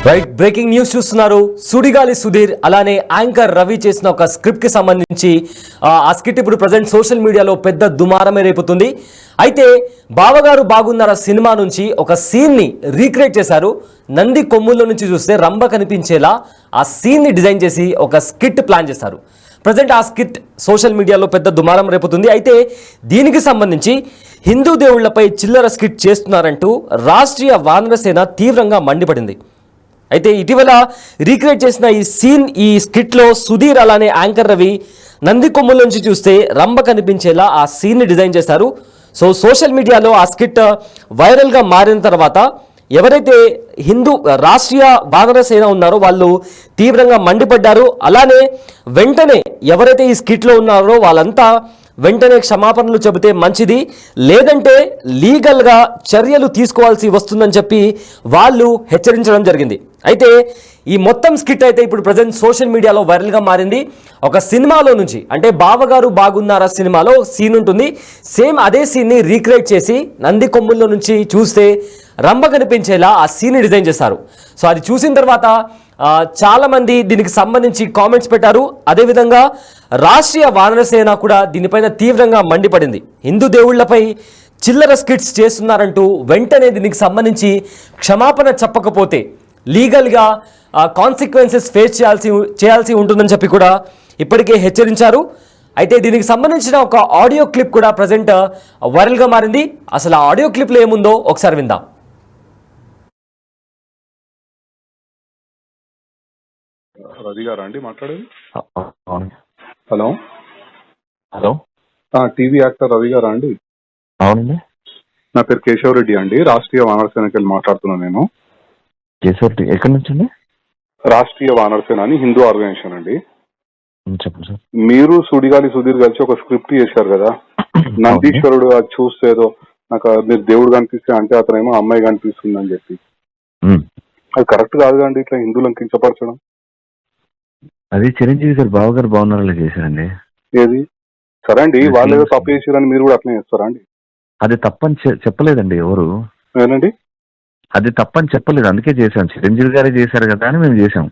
Right, breaking news చూస్తున్నారు. సుడిగాలి సుధీర్ అలానే anchor Ravi చేసిన ఒక స్క్రిప్ట్ కి సంబంధించి ఆ స్క్రిప్ట్ ఇప్పుడు ప్రజెంట్ సోషల్ మీడియాలో పెద్ద దుమారమే రేపుతుంది. అయితే బావగారు బాగున్నారా సినిమా నుంచి ఒక సీన్ ని రీక్రియేట్ చేశారు. నంది కొమ్ముల్లో నుంచి చూస్తే రంభ కనిపించేలా ఆ సీన్ ని డిజైన్ చేసి ఒక స్కిట్ ప్లాన్ చేశారు. ప్రజెంట్ ఆ స్కిట్ సోషల్ మీడియాలో పెద్ద దుమారం రేపుతుంది. అయితే దీనికి సంబంధించి హిందూ దేవుళ్లపై చిల్లర స్కిట్ చేస్తున్నారంటూ రాష్ట్రీయ వానరసేన తీవ్రంగా మండిపడింది. అయితే ఇటీవల రీక్రియేట్ చేసిన ఈ స్కిట్లో సుధీర్ అలానే యాంకర్ రవి నంది కొమ్ముల నుంచి చూస్తే రంభ కనిపించేలా ఆ సీన్ని డిజైన్ చేశారు. సో సోషల్ మీడియాలో ఆ స్కిట్ వైరల్గా మారిన తర్వాత ఎవరైతే హిందూ రాష్ట్రీయ వానరసేన ఉన్నారో వాళ్ళు తీవ్రంగా మండిపడ్డారు. అలానే వెంటనే ఎవరైతే ఈ స్కిట్లో ఉన్నారో వాళ్ళంతా వెంటనే క్షమాపణలు చెబితే మంచిది, లేదంటే లీగల్గా చర్యలు తీసుకోవాల్సి వస్తుందని చెప్పి వాళ్ళు హెచ్చరించడం జరిగింది. అయితే ఈ మొత్తం స్కిట్ అయితే ఇప్పుడు ప్రజెంట్ సోషల్ మీడియాలో వైరల్గా మారింది. ఒక సినిమాలో నుంచి, అంటే బావగారు బాగున్నారా సినిమాలో సీన్ ఉంటుంది, సేమ్ అదే సీన్ని రీక్రియేట్ చేసి నంది కొమ్ముల్లో నుంచి చూస్తే రంభ కనిపించేలా ఆ సీన్ని డిజైన్ చేశారు. సో అది చూసిన తర్వాత చాలామంది దీనికి సంబంధించి కామెంట్స్ పెట్టారు. అదేవిధంగా రాష్ట్రీయ వానరసేన కూడా దీనిపైన తీవ్రంగా మండిపడింది. హిందూ దేవుళ్లపై చిల్లర స్కిట్స్ చేస్తున్నారంటూ వెంటనే దీనికి సంబంధించి క్షమాపణ చెప్పకపోతే లీగల్గా కాన్సిక్వెన్సెస్ ఫేస్ చేయాల్సి ఉంటుందని చెప్పి కూడా ఇప్పటికే హెచ్చరించారు. అయితే దీనికి సంబంధించిన ఒక ఆడియో క్లిప్ కూడా ప్రజెంట్ వైరల్గా మారింది. అసలు ఆ ఆడియో క్లిప్లో ఏముందో ఒకసారి విందాం. రవి గారా అండి మాట్లాడేది? Hello hello, TV actor Ravi గారా అండి? అవునండి, నా పేరు కేశవ్ రెడ్డి అండి, రాష్ట్రీయ వానరసేనకి వెళ్ళి మాట్లాడుతున్నాను నేను. కేశవ్ రెడ్డి ఎక్కడి నుంచి అండి? రాష్ట్రీయ వానరసేన అని హిందూ ఆర్గనైజేషన్ అండి. చెప్పండి సార్. మీరు సుడిగాలి సుధీర్ కలిసి ఒక స్క్రిప్ట్ చేశారు కదా, నందీశ్వరుడు అది చూస్తే ఏదో నాకు మీరు దేవుడు కనిపిస్తే అంటే అతనేమో అమ్మాయి కనిపిస్తుంది అని చెప్పి, అది కరెక్ట్ కాదు అండి ఇట్లా హిందువులను కించపరచడం. అది చిరంజీవి గారు బావగారు బాగున్నారా చేశారండి. ఏది సరే అండి, వాళ్ళు ఏదో తప్పు చేసారని మీరు కూడా అట్లనే చేస్తారా అండి? అది తప్పని చెప్పలేదండి ఎవరు. ఏనండి అది తప్పని చెప్పలేదు, అందుకే చేశాం. చిరంజీవి గారే చేశారు కదా అని మేము చేసాం.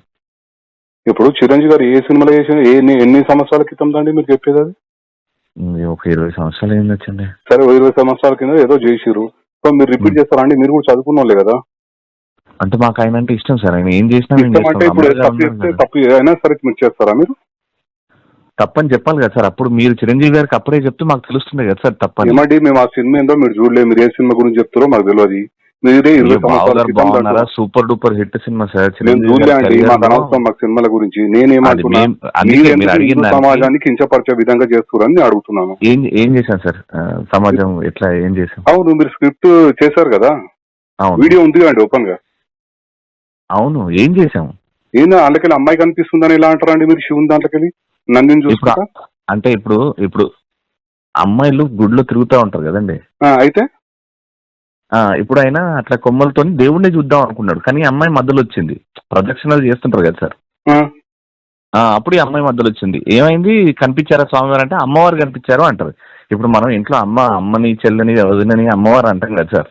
ఇప్పుడు చిరంజీవి గారు ఏ సినిమాలో చేసిన ఎన్ని సంవత్సరాల క్రితం అండి మీరు చెప్పేది? అది ఒక 20 సంవత్సరాలు ఏం వచ్చండి. సరే 20 సంవత్సరాల కింద ఏదో చేసిరు, సో మీరు రిపీట్ చేస్తారా అండి? మీరు కూడా చదువుకున్న వాళ్ళే కదా. అంటే మాకు ఆయన అంటే ఇష్టం సార్, ఆయన ఏం చేసినా అంటే ఇప్పుడు తప్పు అయినా సరే మీరు చేస్తారా? మీరు తప్పని చెప్పాలి కదా సార్. అప్పుడు మీరు చిరంజీవి గారికి అప్పుడే చెప్తే మాకు తెలుస్తుంది కదా సార్ తప్పని. ఏమండి మేము ఆ సినిమా ఏందో మీరు చూడలేదు, మీరు ఏ సినిమా గురించి చెప్తారో మాకు తెలియదు. మీరే 20 సంవత్సరాలు super duper hit cinema sir. చూడలేండి, మాకు అనవసరం మాకు సినిమాల గురించి. నేనేమనుకున్నా సమాజాన్ని కించపరిచే విధంగా చేస్తున్నారని అడుగుతున్నాను. ఏం చేశాను సార్ సమాజం ఎట్లా ఏం చేశాను? అవును, మీరు స్క్రిప్ట్ చేశారు కదా, వీడియో ఉంది కదండి ఓపెన్ గా. అవును, ఏం చేసాము? ఏందా అందుకెళ్ళి అమ్మాయి కనిపిస్తుందని ఎలా అంటారండి మీరు? శివుని దాంట్లోకెళ్ళి నందిని చూసుకుంటా అంటే ఇప్పుడు అమ్మాయిలు గుడిలో తిరుగుతూ ఉంటారు కదండి. అయితే ఇప్పుడు ఆయన అట్లా కొమ్మలతో దేవుడిని చూద్దాం అనుకున్నాడు, కానీ అమ్మాయి మధ్యలో వచ్చింది. ప్రదక్షిణాలు చేస్తుంటారు కదా సార్, అప్పుడు ఈ అమ్మాయి మధ్యలో వచ్చింది. ఏమైంది, కనిపించారా స్వామివారు అంటే అమ్మవారు కనిపించారు అంటారు. ఇప్పుడు మనం ఇంట్లో అమ్మని చెల్లని వదినని అమ్మవారు అంటాం కదా సార్.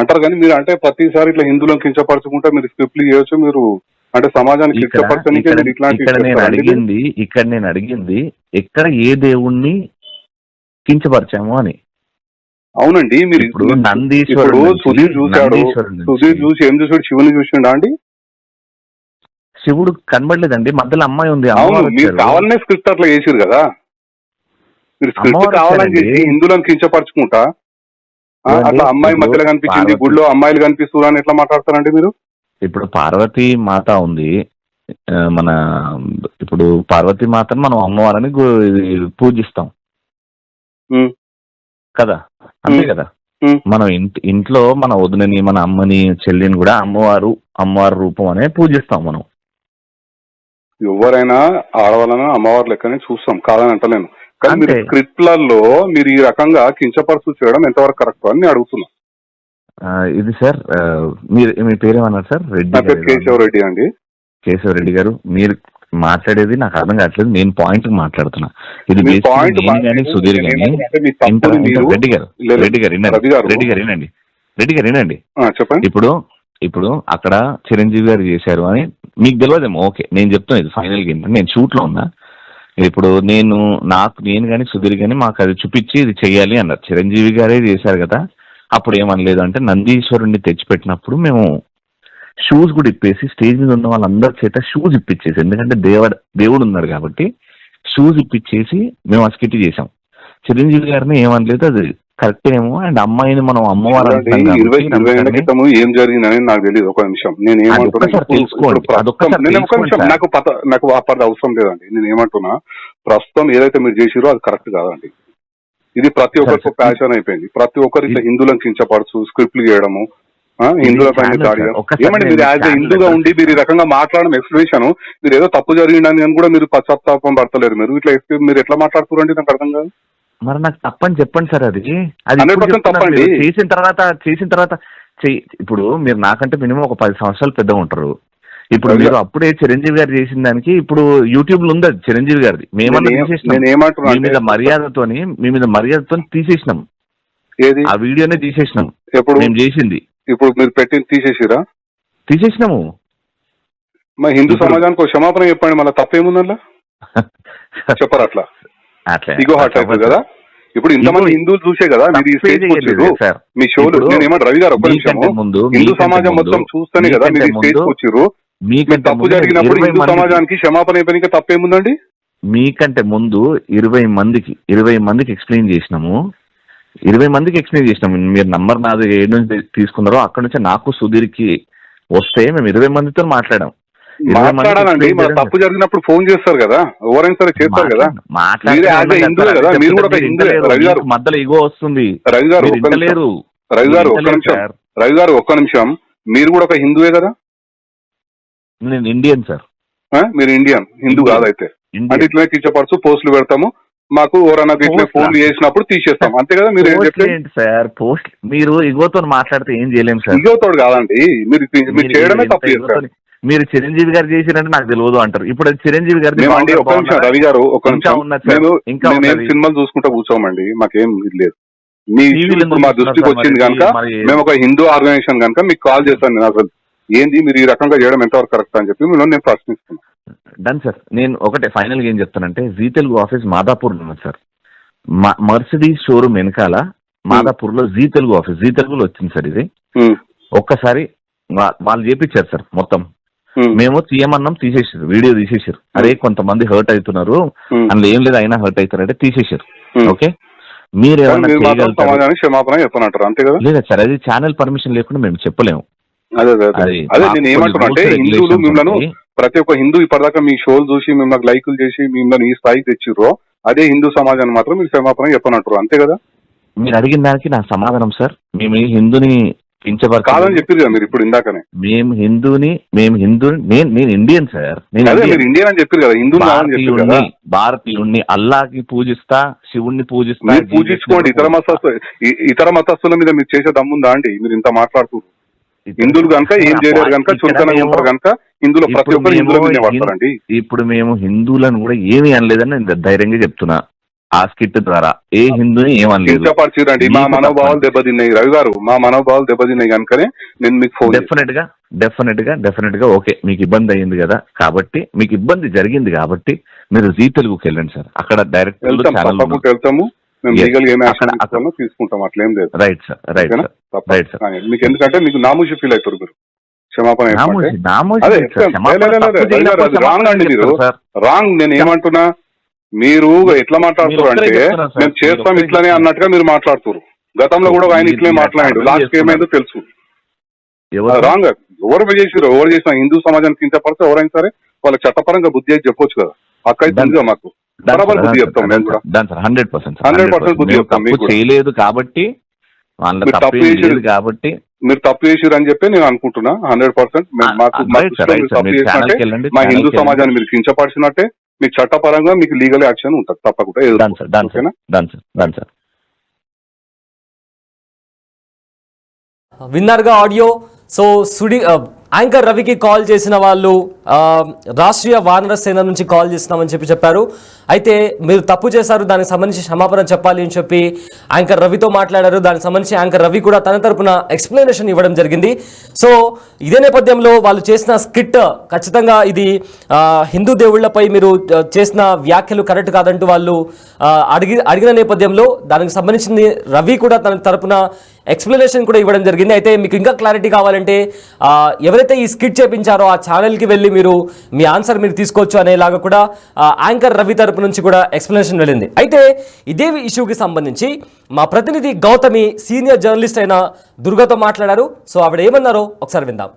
అంటారు, కానీ మీరు అంటే ప్రతిసారి ఇట్లా హిందువులను కించపరచుకుంటా మీరు స్క్రిప్ట్లు చేయొచ్చు. మీరు అంటే సమాజానికి ఇక్కడ నేను అడిగింది ఎక్కడ ఏ దేవుణ్ణి కించపరిచాము అని. అవునండి, మీరు ఇప్పుడు నందీశ్వరుడు సుధీర్ చూశాడు, సుధీర్ చూసి ఏం చూసాడు? శివుని చూసిండా అండి? శివుడు కనబడలేదండి, మధ్యలో అమ్మాయి ఉంది. అవును, మీరు కావాలనే స్క్రిప్ట్ అట్లా చేసిరు కదా. మీరు స్క్రిప్ట్ కావాలని చేసి హిందువులను కించపరచుకుంటా అట్లా అమ్మాయి మధ్యలో కనిపించింది, గుడిలో అమ్మాయిలు కనిపిస్తున్నారు అని ఎట్లా మాట్లాడతారండి మీరు? ఇప్పుడు పార్వతీ మాత ఉంది, మన ఇప్పుడు పార్వతీ మాతను మనం అమ్మవారని పూజిస్తాం కదా, అంతే కదా. మనం ఇంట్లో మన వదినని మన అమ్మని చెల్లిని కూడా అమ్మవారు రూపం అనే పూజిస్తాం మనం. ఎవరైనా ఆడవాళ్ళన అమ్మవారి లెక్కనే చూస్తాం, కాదని అంటలేను. కానీ మీరు స్క్రిప్ట్లలో మీరు ఈ రకంగా కించపరుచు చేయడం ఎంతవరకు కరెక్ట్ అని అడుగుతున్నా. ఇది సార్ మీ పేరేమన్నారు సార్? రెడ్డి, కేశవ్ రెడ్డి అండి. కేశవ్ రెడ్డి గారు, మీరు మాట్లాడేది నాకు అర్థం కావట్లేదు. నేను పాయింట్ మాట్లాడుతున్నా. ఇది కానీ సుధీర్ గాని రెడ్డి గారు వినండి. చెప్పండి. ఇప్పుడు ఇప్పుడు అక్కడ చిరంజీవి గారు చేశారు అని మీకు తెలియదేమో, ఓకే నేను చెప్తాను ఇది ఫైనల్గా ఏంటంటే నేను షూట్లో ఉన్నా, ఇప్పుడు నేను కానీ సుధీర్ కానీ మాకు అది చూపించి ఇది చెయ్యాలి అన్నారు. చిరంజీవి గారే చేశారు కదా, అప్పుడు ఏమనలేదు. అంటే నందీశ్వరుణ్ణి తెచ్చిపెట్టినప్పుడు మేము షూస్ కూడా ఇప్పేసి స్టేజ్ మీద ఉన్న వాళ్ళందరి చేత షూస్ ఇప్పించేసి, ఎందుకంటే దేవుడు ఉన్నాడు కాబట్టి షూస్ ఇప్పించేసి మేము ఆ స్కిట్ చేసాం. చిరంజీవి గారిని ఏమనలేదు, అది కరెక్ట్ ఏమో. అండ్ అమ్మాయిని మనం అమ్మవారు ఏం జరిగిందని నాకు తెలియదు. ఒక నిమిషం నేను నాకు అప్పటి అవసరం లేదండి. నేను ఏమంటున్నా, ప్రస్తుతం ఏదైతే మీరు చేసిరో అది కరెక్ట్ కాదండి. ఇది ప్రతి ఒక్కరికి ప్యాషన్ అయిపోయింది. ప్రతి ఒక్కరు ఇట్లా హిందువులను కించపరచు, స్క్రిప్ట్లు చేయడము, హిందువుల పైన దాడి. ఏమంటే మీరు యాజ్ హిందూగా ఉండి మీరు ఈ రకంగా మాట్లాడడం ఎక్స్ప్లెనేషన్, మీరు ఏదో తప్పు జరిగిందని అని కూడా మీరు పశ్చాత్తాపం పడతలేరు. మీరు ఇట్లా మీరు ఎట్లా మాట్లాడుతున్నారండి నాకు అర్థం కాదు. మరి నాకు తప్పని చెప్పండి సార్. అది 100% తప్పండి. చేసిన తర్వాత ఇప్పుడు మీరు నాకంటే మినిమం ఒక 10 సంవత్సరాలు పెద్దగా ఉంటారు. ఇప్పుడు మీరు అప్పుడే చిరంజీవి గారు చేసిన దానికి ఇప్పుడు యూట్యూబ్ లో ఉంది చిరంజీవి గారిది. మేమన్నా మీ మీద మర్యాదతో తీసేసినాం. ఏది ఆ వీడియోనే తీసేసినాం. ఎప్పుడు మేము చేసింది ఇప్పుడు మీరు పెట్టింది తీసేసినాము. మా హిందూ సమాజానికి క్షమాపణ చెప్పండి, మళ్ళీ తప్పేముందల్లా చెప్పరు. అట్లా ఇగో హార్ట్ అవుతుంది కదా. ఇప్పుడు ఇంతమంది హిందువులు చూసే కదా మీరు ఈ స్టేజ్ వచ్చారు. మీ షోలు నేను ఏమంటే రవి గారు ఒక్క నిమిషం, హిందూ సమాజం మొత్తం చూస్తేనే కదా మీరు ఈ స్టేజ్ వచ్చారు. మీకు తప్పు జరిగినప్పుడు హిందూ సమాజానికి క్షమాపణ అయిపోయినాక తప్పేముందండి? మీకంటే ముందు 20 మందికి ఎక్స్ప్లెయిన్ చేసినాము. 20 మందికి ఎక్స్ప్లెయిన్ చేసినాము. మీరు నంబర్ నాది ఏడు నుంచి తీసుకున్నారో అక్కడ నుంచి నాకు సుధీర్కి వస్తే మేము 20 మందితో మాట్లాడాం. మాట్లాడాలండి. తప్పు జరిగినప్పుడు ఫోన్ చేస్తారు కదా, ఎవరైనా సరే చేస్తారు కదా. హిందువే కదా, మీరు కూడా ఒక హిందువే. రవి గారు మధ్యలో ఇగో వస్తుంది. రవి గారు ఒక్క నిమిషం, మీరు కూడా ఒక హిందువే కదా. నేను ఇండియన్ సార్. మీరు ఇండియన్, హిందూ కాదైతే. అంటే ఇట్లనే కించపరచు పోస్టులు పెడతాము, మాకు ఎవరన్నా ఫోన్లు చేసినప్పుడు తీసేస్తాం, అంతే కదా. మీరు ఏం చెప్పండి సార్, పోస్ట్ మీరు ఇగోతో మాట్లాడితే ఏం చేయలేము సార్. ఇగోతోడు కాదండి, మీరు చేయడమే తప్పు చేస్తారు. మీరు చిరంజీవి గారు చేసినట్టు నాకు తెలియదు అంటారు. ఇప్పుడు చిరంజీవి గారు ఒక నిమిషం రవి గారు, ఒక నిమిషం, మేము సినిమాలు చూసుకుంటా కూర్చోమండి, మాకేం ఇది లేదు. మీ ఇప్పుడు మా దృష్టికి వచ్చింది కనుక మేము ఒక హిందూ ఆర్గనైజేషన్ కనుక మీకు కాల్ చేస్తాను. నేను అసలు ఏంది మీరు ఈ రకంగా చేయడం ఎంతవరకు కరెక్ట్ అని చెప్పి నేను ప్రశ్నిస్తున్నాను. Done sir. నేను ఒకటే ఫైనల్ గా ఏం చెప్తానంటే, జీ తెలుగు ఆఫీస్ మాదాపూర్ లో ఉంది సార్. మర్సిడీస్ షోరూమ్ వెనకాల మాదాపూర్ లో జీ తెలుగు ఆఫీస్, జీ తెలుగులో వచ్చింది సార్. ఇది ఒక్కసారి వాళ్ళు చేపించారు సార్ మొత్తం. మేము తీయమన్నాం, తీసేసారు, వీడియో తీసేసారు. అరే కొంతమంది హర్ట్ అవుతున్నారు, అందులో ఏం లేదు అయినా హర్ట్ అవుతారంటే తీసేసారు. ఓకే, మీరు ఏమైనా లేదా సార్, అది ఛానల్ పర్మిషన్ లేకుండా మేము చెప్పలేము. అదే నేను ఏమంటున్నా, హిందువులు మిమ్మల్ని ప్రతి ఒక్క హిందూ ఇప్పటిదాకా మీ షోలు చూసి మిమ్మల్ని లైకులు చేసి మిమ్మల్ని ఈ స్థాయికి తెచ్చిర్రో, అదే హిందూ సమాజాన్ని మాత్రం మీరు క్షమాపణ చెప్పనంటారు, అంతే కదా. మీరు అడిగిన దానికి నా సమాధానం సార్, మేము హిందూని కాదని చెప్పారు కదా మీరు ఇప్పుడు ఇందాకనే. మేము హిందూని నేను ఇండియన్ సార్. మీరు ఇండియన్ అని చెప్పారు కదా, హిందూ భారతీయుణ్ణి అల్లాకి పూజిస్తా, శివుణ్ణి పూజిస్తా. మీరు పూజించుకోండి. ఇతర మతస్థుల మీద మీరు చేసే దమ్ముందా అండి? మీరు ఇంత మాట్లాడుతున్నారు. హిందువులు కనుక ఏం చేయలేరు కనుక, చులకనగా ఉంటారు కనుక హిందువులు ప్రతి ఒక్కరు హిందువుల మీద పడతారండి. ఇప్పుడు మేము హిందువులను కూడా ఏమీ అనలేదని నేను ధైర్యంగా చెప్తున్నా. ఆ స్కిట్ ద్వారా ఏ హిందూని ఏమనలేదు. మా మనోభావాలు దెబ్బతిన్నాయి రవి గారు, మా మనోభావాలు దెబ్బతిన్నాయి కనుకనే నేను మీకు ఫోన్. డెఫినెట్ గా ఓకే, మీకు ఇబ్బంది అయ్యింది కదా, కాబట్టి మీకు ఇబ్బంది జరిగింది కాబట్టి మీరు జీ తెలుగుకి వెళ్ళండి సార్. అక్కడ డైరెక్ట్ వెళ్తాము, తీసుకుంటాం, అట్లేం లేదు. Right sir, right sir. మీకు ఎందుకంటే మీకు నామూషి ఫీల్ అవుతారు మీరు. క్షమాపణ రాంగ్ అండి, మీరు రాంగ్. నేను ఏమంటున్నా, మీరు ఎట్లా మాట్లాడుతున్నారు అంటే మేము చేస్తాం ఇట్లానే అన్నట్టుగా మీరు మాట్లాడుతున్నారు. గతంలో కూడా ఆయన ఇట్లనే మాట్లాడాడు, లాస్ట్ ఏమైందో తెలుసు. రాంగ్. ఎవరు చేసినా హిందూ సమాజానికి కించపడితే ఎవరైనా సరే వాళ్ళకి చట్టపరంగా బుద్ధి అయితే చెప్పొచ్చు కదా. హక్కు అయితే మాకు బరాబర్ బుద్ధి చెప్తాం. మేము కూడా 100% బుద్ధి చెప్తాం. మీకు చేయలేదు కాబట్టి, మీరు తప్పు చేసిరు అని చెప్పి నేను అనుకుంటున్నా. 100% మా హిందూ సమాజాన్ని మీరు కించపరిచినట్టే, మీకు చట్టపరంగా మీకు లీగల్ యాక్షన్ ఉంటుంది తప్పకుండా. విన్నర్గా ఆడియో. సో యాంకర్ రవికి కాల్ చేసిన వాళ్ళు రాష్ట్రీయ వానర సేన నుంచి కాల్ చేస్తున్నామని చెప్పారు. అయితే మీరు తప్పు చేశారు, దానికి సంబంధించి క్షమాపణ చెప్పాలి అని చెప్పి యాంకర్ రవితో మాట్లాడారు. దానికి సంబంధించి యాంకర్ రవి కూడా తన తరపున ఎక్స్ప్లెనేషన్ ఇవ్వడం జరిగింది. సో ఇదే నేపథ్యంలో వాళ్ళు చేసిన స్కిట్ ఖచ్చితంగా ఇది హిందూ దేవుళ్లపై మీరు చేసిన వ్యాఖ్యలు కరెక్ట్ కాదంటూ వాళ్ళు అడిగిన నేపథ్యంలో దానికి సంబంధించింది రవి కూడా తన తరపున ఎక్స్ప్లెనేషన్ కూడా ఇవ్వడం జరిగింది. అయితే మీకు ఇంకా క్లారిటీ కావాలంటే ఎవరైతే ఈ స్కిట్ చేపించారో ఆ ఛానల్కి వెళ్ళి మీరు మీ ఆన్సర్ మీరు తీసుకోవచ్చు అనేలాగా కూడా యాంకర్ రవి తరపు నుంచి కూడా ఎక్స్ప్లెనేషన్ వెళ్ళింది. అయితే ఇదే ఇష్యూకి సంబంధించి మా ప్రతినిధి గౌతమి సీనియర్ జర్నలిస్ట్ అయిన దుర్గతో మాట్లాడారు. సో ఆవిడ ఏమన్నారో ఒకసారి విందాం.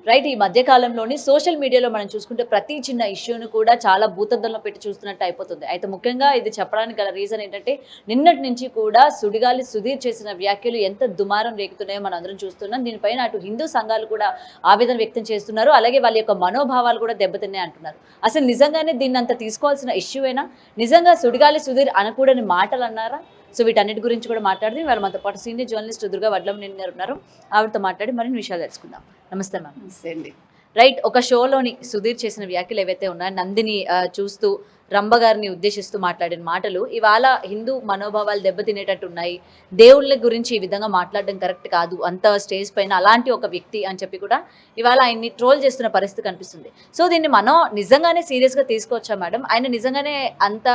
రైట్, ఈ మధ్య కాలంలోని సోషల్ మీడియాలో మనం చూసుకుంటే ప్రతి చిన్న ఇష్యూను కూడా చాలా భూతద్దంలో పెట్టి చూస్తున్నట్టు అయిపోతుంది. అయితే ముఖ్యంగా ఇది చెప్పడానికి గల రీజన్ ఏంటంటే నిన్నటి నుంచి కూడా సుడిగాలి సుధీర్ చేసిన వ్యాఖ్యలు ఎంత దుమారం రేగుతున్నాయో మనం అందరం చూస్తున్నాం. దీనిపైన అటు హిందూ సంఘాలు కూడా ఆవేదన వ్యక్తం చేస్తున్నారు, అలాగే వాళ్ళ యొక్క మనోభావాలు కూడా దెబ్బతిన్నాయి అంటున్నారు. అసలు నిజంగానే దీన్ని అంత తీసుకోవాల్సిన ఇష్యూ అయినా, నిజంగా సుడిగాలి సుధీర్ అనకూడని మాటలు అన్నారా? సో వీటన్నిటి గురించి కూడా మాట్లాడి వాళ్ళ మనతో పాటు సీనియర్ జర్నలిస్ట్ దుర్గా వడ్లంనేని గారు ఉన్నారు. ఆవిడతో మాట్లాడి మరిన్ని విషయాలు తెలుసుకుందాం. నమస్తే మ్యామ్. నమస్తే అండి. రైట్, ఒక షోలోని సుధీర్ చేసిన వ్యాఖ్యలు ఏవైతే ఉన్నాయో, నందిని చూస్తూ రంభ గారిని ఉద్దేశిస్తూ మాట్లాడిన మాటలు ఇవాళ హిందూ మనోభావాలు దెబ్బతినేటట్టు ఉన్నాయి. దేవుళ్ళ గురించి ఈ విధంగా మాట్లాడడం కరెక్ట్ కాదు, అంత స్టేజ్ పైన అలాంటి ఒక వ్యక్తి అని చెప్పి కూడా ఇవాళ ఆయన్ని ట్రోల్ చేస్తున్న పరిస్థితి కనిపిస్తుంది. సో దీన్ని మనం నిజంగానే సీరియస్గా తీసుకోవచ్చా మేడం? ఆయన నిజంగానే అంత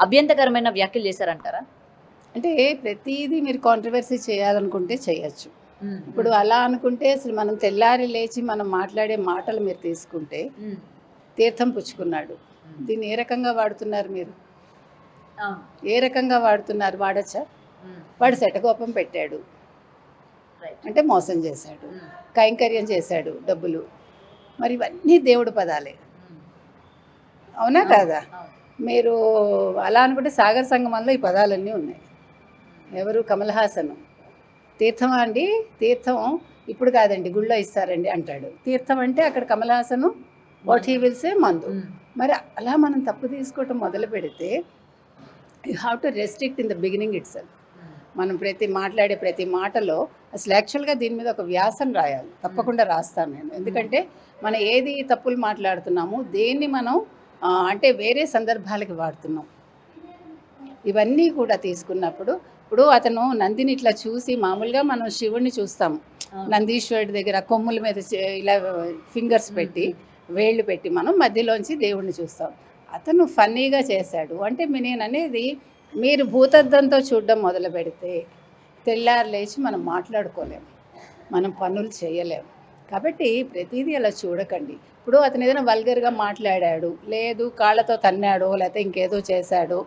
అభ్యంతరకరమైన వ్యాఖ్యలు చేశారంటారా? అంటే ప్రతిదీ మీరు కాంట్రవర్సీ చేయాలనుకుంటే చేయొచ్చు. ఇప్పుడు అలా అనుకుంటే అసలు మనం తెల్లారి లేచి మనం మాట్లాడే మాటలు మీరు తీసుకుంటే తీర్థం పుచ్చుకున్నాడు, దీన్ని ఏ రకంగా వాడుతున్నారు మీరు? ఏ రకంగా వాడుతున్నారు? వాడచ్చా? వాడు శటకోపం పెట్టాడు అంటే మోసం చేశాడు, కైంకర్యం చేశాడు, డబ్బులు, మరి ఇవన్నీ దేవుడి పదాలే, అవునా కాదా? మీరు అలా అనుకుంటే సాగర్ సంగమంలో ఈ పదాలన్నీ ఉన్నాయి. ఎవరు? కమల్ హాసన్. తీర్థమా అండి? తీర్థం ఇప్పుడు కాదండి, గుళ్ళో ఇస్తారండి అంటాడు. తీర్థం అంటే అక్కడ Kamal Haasan what he will say మందు. మరి అలా మనం తప్పు తీసుకోవటం మొదలు పెడితే you have to restrict in the beginning it self. మనం మాట్లాడే ప్రతి మాటలో అసలు యాక్చువల్గా దీని మీద ఒక వ్యాసం రాయాలి. తప్పకుండా రాస్తాను నేను. ఎందుకంటే మనం ఏది తప్పులు మాట్లాడుతున్నామో దేన్ని మనం అంటే వేరే సందర్భాలకి వాడుతున్నాం. ఇవన్నీ కూడా తీసుకున్నప్పుడు ఇప్పుడు అతను నందిని ఇట్లా చూసి, మామూలుగా మనం శివుడిని చూస్తాం నందీశ్వరుడి దగ్గర కొమ్ముల మీద ఇలా ఫింగర్స్ పెట్టి వేళ్ళు పెట్టి మనం మధ్యలోంచి దేవుడిని చూస్తాం. అతను ఫన్నీగా చేశాడు అంటే నేను అనేది, మీరు భూతద్దంతో చూడడం మొదలు పెడితే తెల్లారు లేచి మనం మాట్లాడుకోలేము, మనం పనులు చేయలేము. కాబట్టి ప్రతిదీ అలా చూడకండి. ఇప్పుడు అతను ఏదైనా వల్గర్గా మాట్లాడాడు, లేదు కాళ్ళతో తన్నాడు, లేకపోతే ఇంకేదో చేశాడు,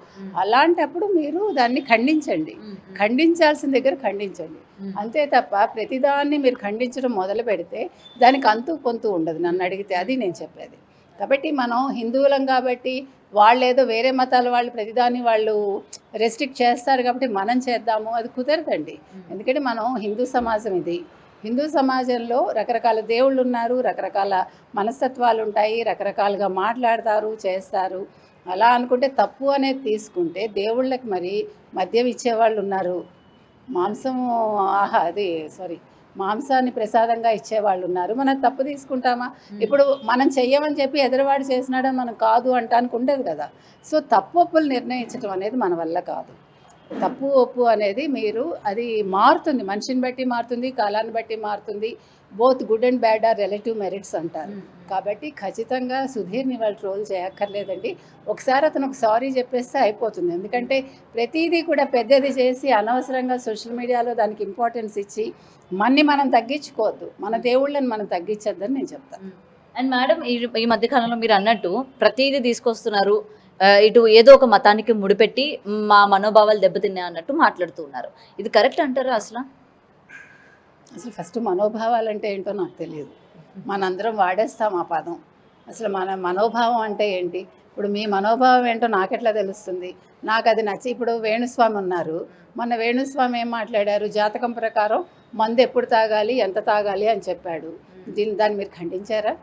అలాంటప్పుడు మీరు దాన్ని ఖండించండి. ఖండించాల్సిన దగ్గర ఖండించండి, అంతే తప్ప ప్రతిదాన్ని మీరు ఖండించడం మొదలు పెడితే దానికి అంతు పొంతు ఉండదు నన్ను అడిగితే. అది నేను చెప్పేది. కాబట్టి మనం హిందువులం కాబట్టి వాళ్ళు ఏదో వేరే మతాల వాళ్ళు ప్రతిదాన్ని వాళ్ళు రెస్ట్రిక్ట్ చేస్తారు కాబట్టి మనం చేద్దాము, అది కుదరదండి. ఎందుకంటే మనం హిందూ సమాజం ఇది. హిందూ సమాజంలో రకరకాల దేవుళ్ళు ఉన్నారు, రకరకాల మనస్తత్వాలు ఉంటాయి, రకరకాలుగా మాట్లాడతారు, చేస్తారు. అలా అనుకుంటే తప్పు అనేది తీసుకుంటే దేవుళ్ళకి మరి మద్యం ఇచ్చేవాళ్ళు ఉన్నారు, మాంసాన్ని ప్రసాదంగా ఇచ్చేవాళ్ళు ఉన్నారు. మనం తప్పు తీసుకుంటామా? ఇప్పుడు మనం చెయ్యమని చెప్పి ఎదురువాడు చేసినాడని మనం కాదు అంటానికి ఉండదు కదా. సో తప్పు ఒప్పులు నిర్ణయించడం అనేది మన వల్ల కాదు. తప్పు ఒప్పు అనేది అది మారుతుంది, మనిషిని బట్టి మారుతుంది, కాలాన్ని బట్టి మారుతుంది. Both good and bad or relative merits అంటారు. కాబట్టి ఖచ్చితంగా సుధీర్ని వాళ్ళు ట్రోల్ చేయక్కర్లేదండి. ఒకసారి అతను ఒక సారీ చెప్పేస్తే అయిపోతుంది. ఎందుకంటే ప్రతిదీ కూడా పెద్దది చేసి అనవసరంగా సోషల్ మీడియాలో దానికి ఇంపార్టెన్స్ ఇచ్చి మనం తగ్గించుకోవద్దు, మన దేవుళ్ళని మనం తగ్గించొద్దని నేను చెప్తాను. అండ్ మేడం, ఈ మధ్యకాలంలో మీరు అన్నట్టు ప్రతిదీ తీసుకొస్తున్నారు, ఇటు ఏదో ఒక మతానికి ముడిపెట్టి మా మనోభావాలు దెబ్బతిన్నాయి అన్నట్టు మాట్లాడుతూ ఉన్నారు. ఇది కరెక్ట్ అంటారా? అసలు ఫస్ట్ మనోభావాలు అంటే ఏంటో నాకు తెలియదు, మనందరం వాడేస్తాం ఆ పదం. అసలు మన మనోభావం అంటే ఏంటి? ఇప్పుడు మీ మనోభావం ఏంటో నాకెట్లా తెలుస్తుంది? నాకు అది నచ్చి, ఇప్పుడు వేణుస్వామి ఉన్నారు, మొన్న వేణుస్వామి ఏం మాట్లాడారు? జాతకం ప్రకారం మందు ఎప్పుడు తాగాలి, ఎంత తాగాలి అని చెప్పాడు. దాన్ని మీరు ఖండించారా?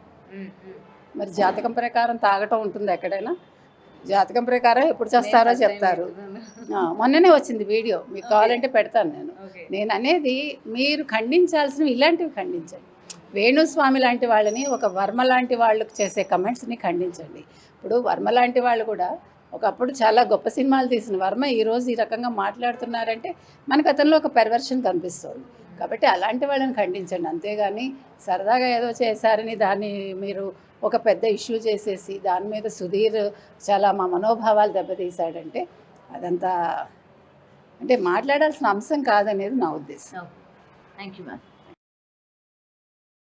మరి జాతకం ప్రకారం తాగటం ఉంటుంది ఎక్కడైనా? జాతకం ప్రకారం ఎప్పుడు చేస్తారో చెప్తారు. మొన్ననే వచ్చింది వీడియో, మీకు కావాలంటే పెడతాను నేను. నేను అనేది మీరు ఖండించాల్సినవి ఇలాంటివి ఖండించండి. వేణుస్వామి లాంటి వాళ్ళని, ఒక వర్మ లాంటి వాళ్ళకి చేసే కమెంట్స్ని ఖండించండి. ఇప్పుడు వర్మ లాంటి వాళ్ళు కూడా ఒకప్పుడు చాలా గొప్ప సినిమాలు తీసిన వర్మ ఈరోజు ఈ రకంగా మాట్లాడుతున్నారంటే మనకు అతనిలో ఒక పెర్వర్షన్ కనిపిస్తుంది. కాబట్టి అలాంటి వాళ్ళని ఖండించండి. అంతేగాని సరదాగా ఏదో చేశారని దాన్ని మీరు ఒక పెద్ద ఇష్యూ చేసేసి దాని మీద సుధీర్ చాలా మా మనోభావాలు దెబ్బతీశాడంటే అదంతా అంటే మాట్లాడాల్సిన అంశం కాదనేది నా ఉద్దేశం. Thank you ma'am.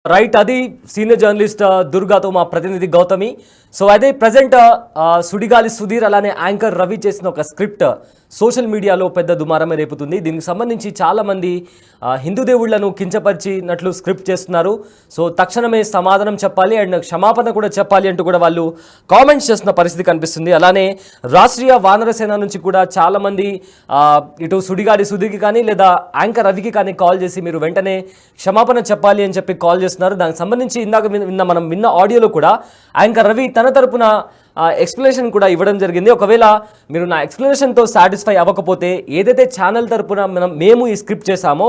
రైట్, అది సీనియర్ జర్నలిస్ట్ దుర్గాతో మా ప్రతినిధి గౌతమి. సో అదే ప్రజెంట్ సుడిగాలి సుధీర్ అలానే యాంకర్ రవి చేసిన ఒక స్క్రిప్ట్ సోషల్ మీడియాలో పెద్ద దుమారమే రేపుతుంది. దీనికి సంబంధించి చాలామంది హిందూ దేవుళ్లను కించపరిచినట్లు స్క్రిప్ట్ చేస్తున్నారు. సో తక్షణమే సమాధానం చెప్పాలి అండ్ క్షమాపణ కూడా చెప్పాలి అంటూ కూడా వాళ్ళు కామెంట్స్ చేస్తున్న పరిస్థితి కనిపిస్తుంది. అలానే రాష్ట్రీయ వానర సేన నుంచి కూడా చాలామంది ఇటు సుడిగాలి సుధీర్కి కానీ లేదా యాంకర్ రవికి కానీ కాల్ చేసి మీరు వెంటనే క్షమాపణ చెప్పాలి అని చెప్పి కాల్ చేస్తున్నారు. దానికి సంబంధించి ఇందాక మనం విన్న ఆడియోలో కూడా యాంకర్ రవి తన తరపున ఎక్స్ప్లెనేషన్ కూడా ఇవ్వడం జరిగింది. ఒకవేళ మీరు నా ఎక్స్ప్లెనేషన్తో సాటిస్ఫై అవ్వకపోతే ఏదైతే ఛానల్ తరపున మేము ఈ స్క్రిప్ట్ చేశామో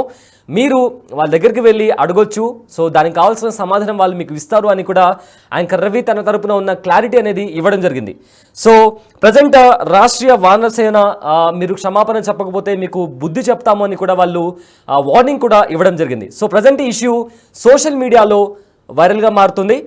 మీరు వాళ్ళ దగ్గరికి వెళ్ళి అడగొచ్చు. సో దానికి కావాల్సిన సమాధానం వాళ్ళు మీకు ఇస్తారు అని కూడా యాంకర్ రవి తన తరపున ఉన్న క్లారిటీ అనేది ఇవ్వడం జరిగింది. సో ప్రజెంట్ రాష్ట్రీయ వానర సేన మీరు క్షమాపణ చెప్పకపోతే మీకు బుద్ధి చెప్తాము అని కూడా వాళ్ళు వార్నింగ్ కూడా ఇవ్వడం జరిగింది. సో ప్రజెంట్ ఈ ఇష్యూ సోషల్ మీడియాలో వైరల్గా మారుతుంది.